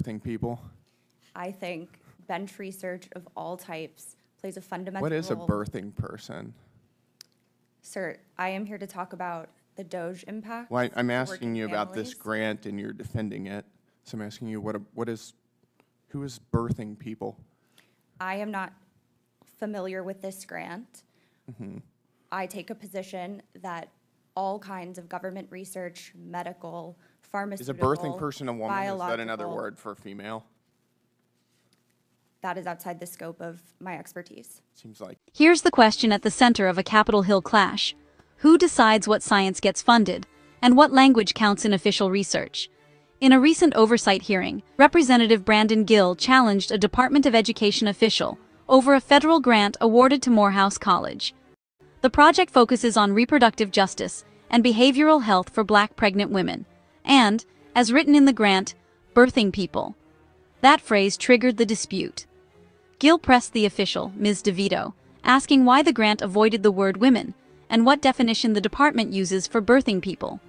birthing people? I think bench research of all types plays a fundamental What is a role. birthing person? Sir, I am here to talk about the Doge impact. Well, I'm for asking working you about this families. grant and you're defending it. So I'm asking you who is birthing people? I am not familiar with this grant. I take a position that all kinds of government research, medical, Is a pharmaceutical, birthing person a woman? Is that another biological, word for female? that is outside the scope of my expertise. Seems like. Here's the question at the center of a Capitol Hill clash. Who decides what science gets funded, and what language counts in official research? In a recent oversight hearing, Representative Brandon Gill challenged a Department of Education official over a federal grant awarded to Morehouse College. The project focuses on reproductive justice and behavioral health for Black pregnant women, and, as written in the grant, birthing people. That phrase triggered the dispute. Gill pressed the official, Ms. Divito, asking why the grant avoided the word women, and what definition the department uses for birthing people.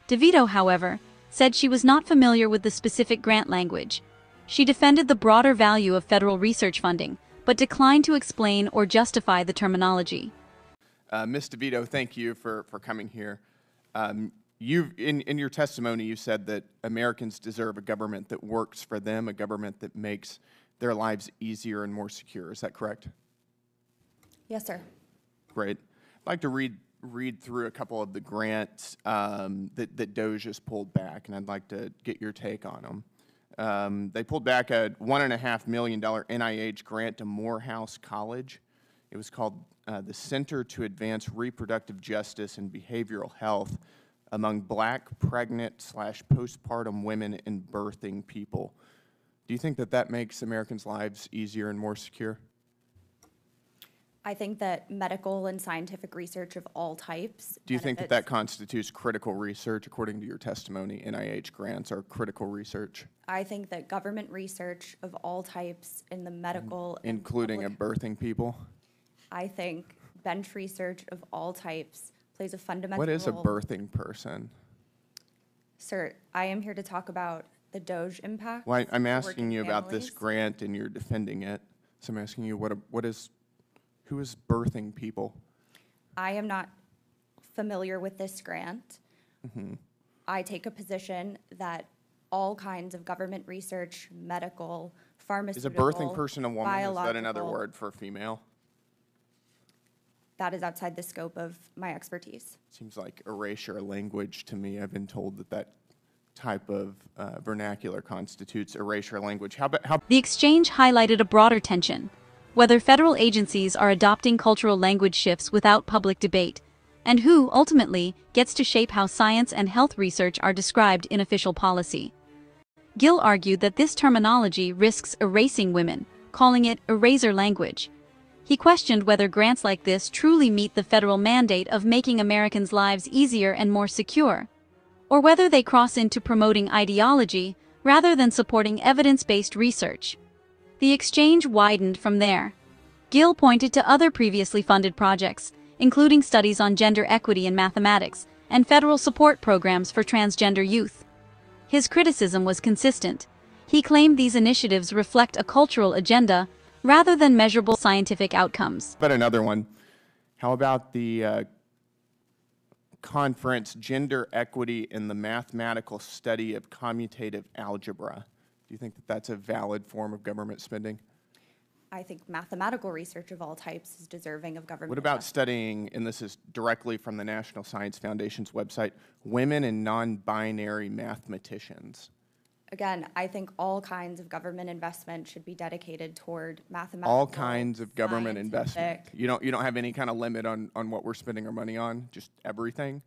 Divito, however, said she was not familiar with the specific grant language. She defended the broader value of federal research funding, but declined to explain or justify the terminology. Ms. DeVito, thank you for coming here. In your testimony, you said that Americans deserve a government that works for them, a government that makes their lives easier and more secure. Is that correct? Yes, sir. Great. I'd like to read through a couple of the grants that DOGE has pulled back, and I'd like to get your take on them. They pulled back a $1.5 million NIH grant to Morehouse College. It was called the Center to Advance Reproductive Justice and Behavioral Health among Black pregnant/postpartum women and birthing people. Do you think that that makes Americans' lives easier and more secure? I think that medical and scientific research of all types. Do you think that that constitutes critical research? According to your testimony, NIH grants are critical research? I think that government research of all types in the medical including a birthing people? I think bench research of all types plays a fundamental What is a role. birthing person? Sir, I am here to talk about the Doge impact. Well, I'm for asking working you about this families. grant and you're defending it. So I'm asking you who is birthing people? I am not familiar with this grant. I take a position that all kinds of government research, medical, Is a pharmaceutical, birthing person a woman? Is that another biological, word for female? that is outside the scope of my expertise. Seems like erasure language to me. I've been told that type of vernacular constitutes erasure language. How The exchange highlighted a broader tension: whether federal agencies are adopting cultural language shifts without public debate, and who, ultimately, gets to shape how science and health research are described in official policy. Gill argued that this terminology risks erasing women, calling it erasure language. He questioned whether grants like this truly meet the federal mandate of making Americans' lives easier and more secure, or whether they cross into promoting ideology rather than supporting evidence-based research. The exchange widened from there. Gill pointed to other previously funded projects, including studies on gender equity in mathematics and federal support programs for transgender youth. His criticism was consistent. He claimed these initiatives reflect a cultural agenda rather than measurable scientific outcomes. But another one. How about the conference Gender Equity in the Mathematical Study of Commutative Algebra? Do you think that that's a valid form of government spending? I think mathematical research of all types is deserving of government. What about studying, and this is directly from the National Science Foundation's website, women and non-binary mathematicians? Again, I think all kinds of government investment should be dedicated toward mathematical. All kinds of government investment. scientific. You don't have any kind of limit on what we're spending our money on? Just everything?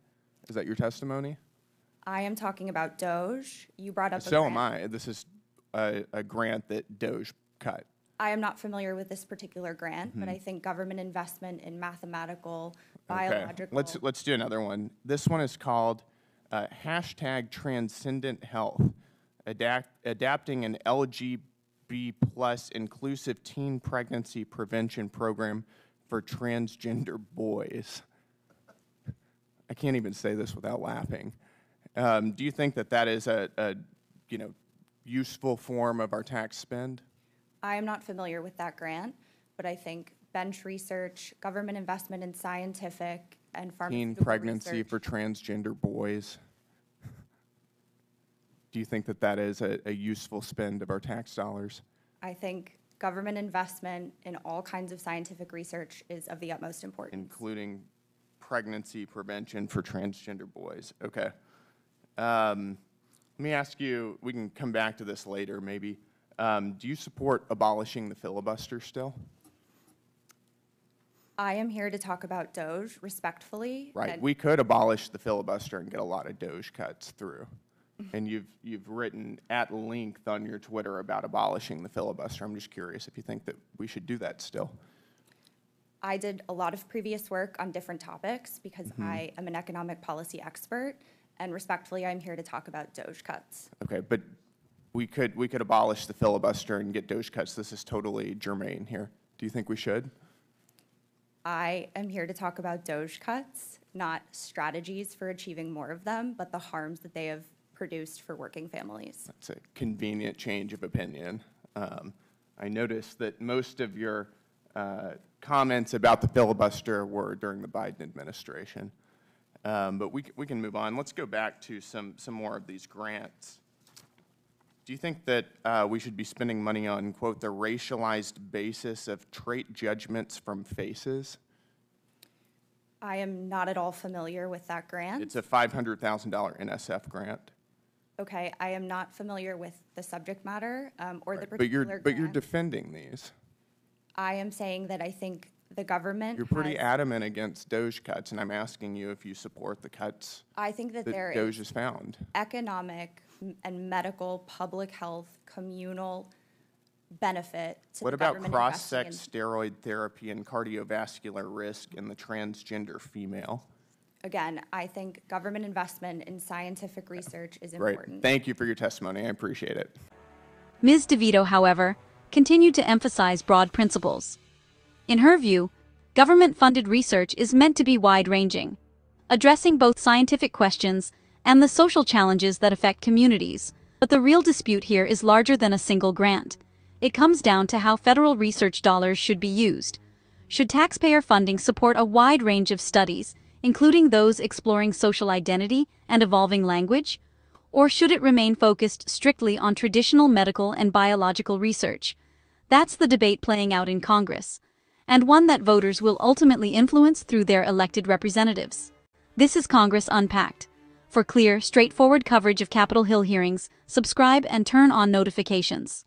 Is that your testimony? I am talking about Doge. You brought up a So grant. am I. This is a grant that DOGE cut. I am not familiar with this particular grant, but I think government investment in mathematical, biological. Okay. Let's do another one. This one is called hashtag Transcendent Health, adapting an LGB plus inclusive teen pregnancy prevention program for transgender boys. I can't even say this without laughing. Do you think that that is a useful form of our tax spend? I am not familiar with that grant, but I think bench research, government investment in scientific and Teen pharmaceutical pregnancy research. for transgender boys. Do you think that that is a useful spend of our tax dollars? I think government investment in all kinds of scientific research is of the utmost importance. Including pregnancy prevention for transgender boys. Okay. Let me ask you, we can come back to this later maybe. Do you support abolishing the filibuster still? I am here to talk about DOGE respectfully. Right. and We could abolish the filibuster and get a lot of DOGE cuts through. And you've written at length on your Twitter about abolishing the filibuster. I'm just curious if you think that we should do that still. I did a lot of previous work on different topics because I am an economic policy expert, and respectfully, I'm here to talk about DOGE cuts. Okay, but we could abolish the filibuster and get DOGE cuts. This is totally germane here. Do you think we should? I am here to talk about DOGE cuts, not strategies for achieving more of them, but the harms that they have produced for working families. That's a convenient change of opinion. I noticed that most of your comments about the filibuster were during the Biden administration. But we can move on. Let's go back to some more of these grants. Do you think that we should be spending money on, quote, the racialized basis of trait judgments from faces? I am not at all familiar with that grant. It's a $500,000 NSF grant. Okay, I am not familiar with the subject matter or the particular grant. But you're defending these. I am saying that I think the government You're pretty has, adamant against DOGE cuts, and I'm asking you if you support the cuts I think that there DOGE is has found. economic and medical, public health, communal benefit to What the about government cross-sex investing steroid therapy and cardiovascular risk in the transgender female? Again, I think government investment in scientific research is Great. important. Thank you for your testimony. I appreciate it. Ms. Divito, however, continued to emphasize broad principles. In her view, government-funded research is meant to be wide-ranging, addressing both scientific questions and the social challenges that affect communities. But the real dispute here is larger than a single grant. It comes down to how federal research dollars should be used. Should taxpayer funding support a wide range of studies, including those exploring social identity and evolving language? Or should it remain focused strictly on traditional medical and biological research? That's the debate playing out in Congress, and one that voters will ultimately influence through their elected representatives. This is Congress Unpacked. For clear, straightforward coverage of Capitol Hill hearings, subscribe and turn on notifications.